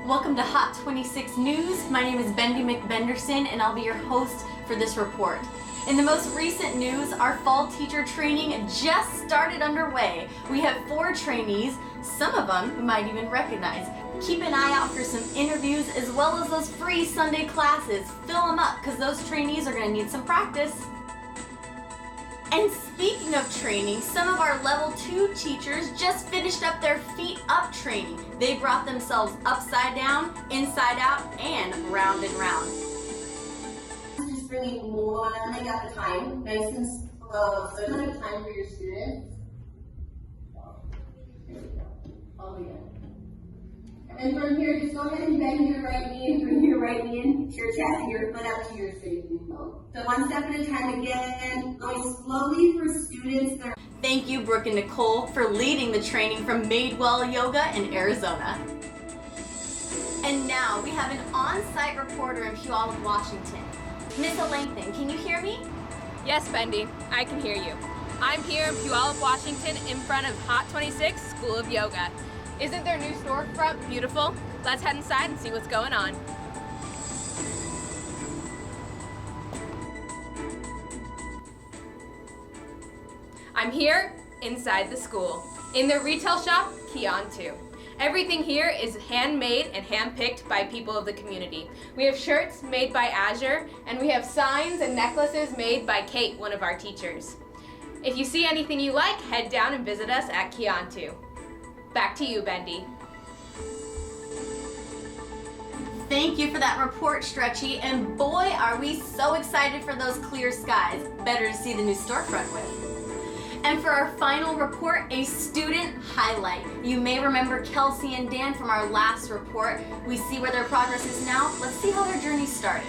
Welcome to Hot 26 News. My name is Bendy McBenderson and I'll be your host for this report. In the most recent news, our fall teacher training just started underway. We have 4 trainees, some of them you might even recognize. Keep an eye out for some interviews as well as those free Sunday classes. Fill them up because those trainees are going to need some practice. And speaking of training, some of our level 2 teachers just finished up their feet up training. They brought themselves upside down, inside out, and round and round. Just bringing more on at the time, nice and slow. So don't have time for your students. Here we go. All the way down. And from here, just go ahead and bend your right knee and bring your right knee into your chest and your foot up to your safety belt. So one step at a time again, going slowly for students that are... Thank you, Brooke and Nicole, for leading the training from Maydwell Yoga in Arizona. And now we have an on-site reporter in Puyallup, Washington. Miss O'Lengthen, can you hear me? Yes, Bendy, I can hear you. I'm here in Puyallup, Washington, in front of Hot 26 School of Yoga. Isn't their new storefront beautiful? Let's head inside and see what's going on. I'm here inside the school, in their retail shop, Keon 2. Everything here is handmade and handpicked by people of the community. We have shirts made by Azure, and we have signs and necklaces made by Kate, one of our teachers. If you see anything you like, head down and visit us at Keon 2. Back to you, Bendy. Thank you for that report, Stretchie, and boy, are we so excited for those clear skies. Better to see the new storefront with. And for our final report, a student highlight. You may remember Kelsey and Dan from our last report. We see where their progress is now. Let's see how their journey started.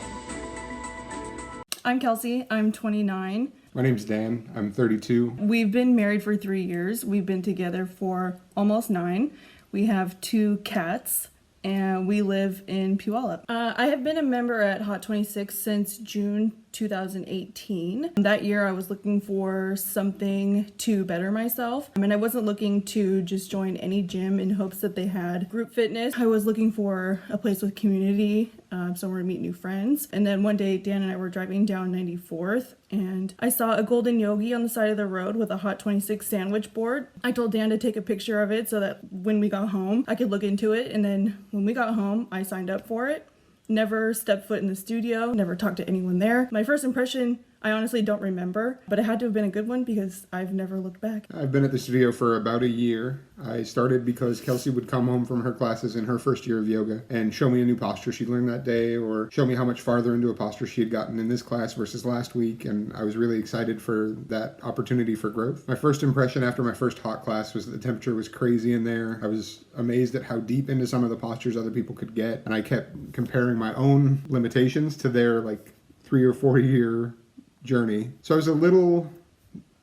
I'm Kelsey, I'm 29. My name's Dan, I'm 32. We've been married for 3 years. We've been together for almost 9. We have 2 cats, and we live in Puyallup. I have been a member at Hot 26 since June 2018. That year I was looking for something to better myself. And I wasn't looking to just join any gym in hopes that they had group fitness. I was looking for a place with community, somewhere to meet new friends. And then one day Dan and I were driving down 94th and I saw a golden yogi on the side of the road with a Hot 26 sandwich board. I told Dan to take a picture of it so that when we got home I could look into it, and then when we got home I signed up for it. Never stepped foot in the studio, never talked to anyone there. My first impression, I honestly don't remember, but it had to have been a good one because I've never looked back. I've been at the studio for about a year. I started because Kelsey would come home from her classes in her first year of yoga and show me a new posture she'd learned that day, or show me how much farther into a posture she had gotten in this class versus last week, and I was really excited for that opportunity for growth. My first impression after my first hot class was that the temperature was crazy in there. I was amazed at how deep into some of the postures other people could get, and I kept comparing my own limitations to their 3 or 4 year journey. So I was a little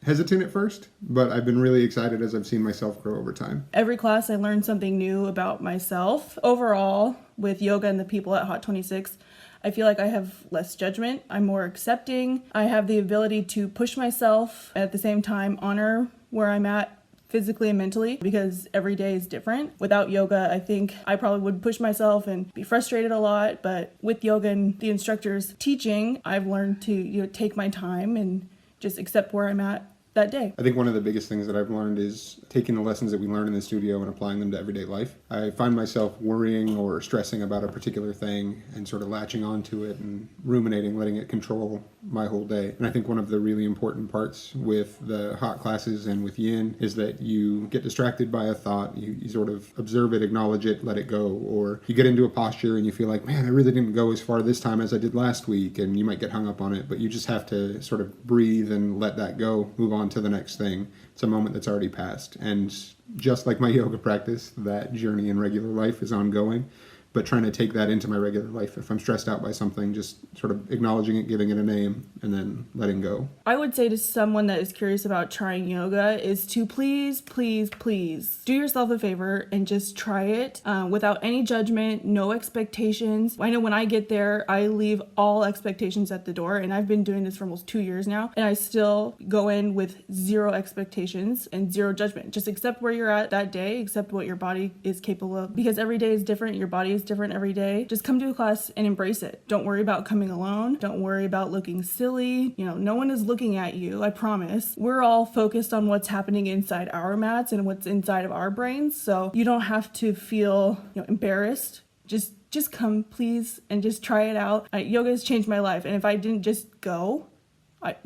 hesitant at first, but I've been really excited as I've seen myself grow over time. Every class I learned something new about myself. Overall, with yoga and the people at Hot 26, I feel like I have less judgment. I'm more accepting. I have the ability to push myself, at the same time honor where I'm at physically and mentally, because every day is different. Without yoga, I think I probably would push myself and be frustrated a lot, but with yoga and the instructors teaching, I've learned to take my time and just accept where I'm at that day. I think one of the biggest things that I've learned is taking the lessons that we learn in the studio and applying them to everyday life. I find myself worrying or stressing about a particular thing and sort of latching onto it and ruminating, letting it control my whole day. And I think one of the really important parts with the hot classes and with yin is that you get distracted by a thought, you sort of observe it, acknowledge it, let it go, or you get into a posture and you feel like, man, I really didn't go as far this time as I did last week, and you might get hung up on it, but you just have to sort of breathe and let that go, move on to the next thing. It's a moment that's already passed. And just like my yoga practice, that journey in regular life is ongoing. but trying to take that into my regular life. If I'm stressed out by something, just sort of acknowledging it, giving it a name, and then letting go. I would say to someone that is curious about trying yoga is to please do yourself a favor and just try it without any judgment, no expectations. I know when I get there, I leave all expectations at the door, and I've been doing this for almost 2 years now, and I still go in with zero expectations and zero judgment. Just accept where you're at that day, accept what your body is capable of, because every day is different, your body is is different every day. Just come to a class and embrace it. Don't worry about coming alone. Don't worry about looking silly. No one is looking at you, I promise. We're all focused on what's happening inside our mats and what's inside of our brains, so you don't have to feel embarrassed. Just come, please, and just try it out. Yoga has changed my life, and if I didn't just go,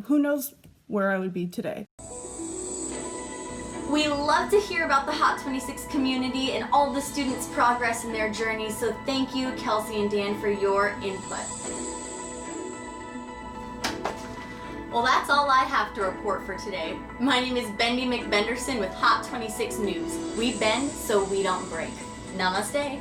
who knows where I would be today. We love to hear about the Hot 26 community and all the students' progress in their journey, so thank you, Kelsey and Dan, for your input. Well, that's all I have to report for today. My name is Bendy McBenderson with Hot 26 News. We bend so we don't break. Namaste.